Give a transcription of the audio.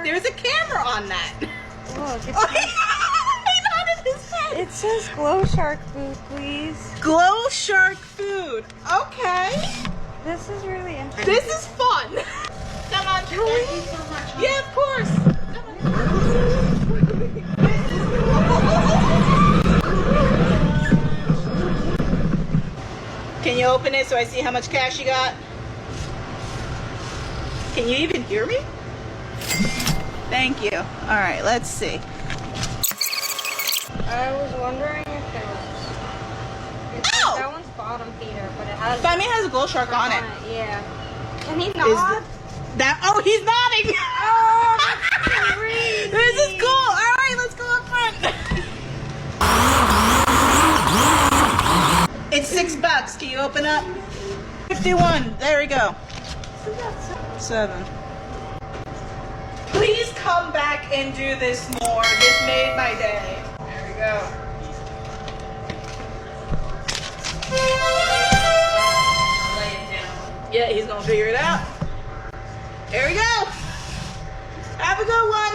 There's a camera on that. Look, Oh, he nodded his head. it says Glow Shark food, please. Glow Shark food. Okay. This is really interesting. This is fun. Come on, Julie. Thank you so much. Yeah, of course. Can you open it so I see how much cash you got? Can you even hear me? Thank you. All right, let's see. I was wondering if there was. Ow! That one's bottom feeder, but it has. That mean has a glow shark on it. Yeah. Can he Is nod? that? Oh, he's nodding. Oh, that's crazy. This is cool. All right, let's go up front. It's $6. Can you open up? 51. There we go. 7. Please come back and do this more. This made my day. There we go. Lay it down. Yeah, he's gonna figure it out. There we go. Have a good one.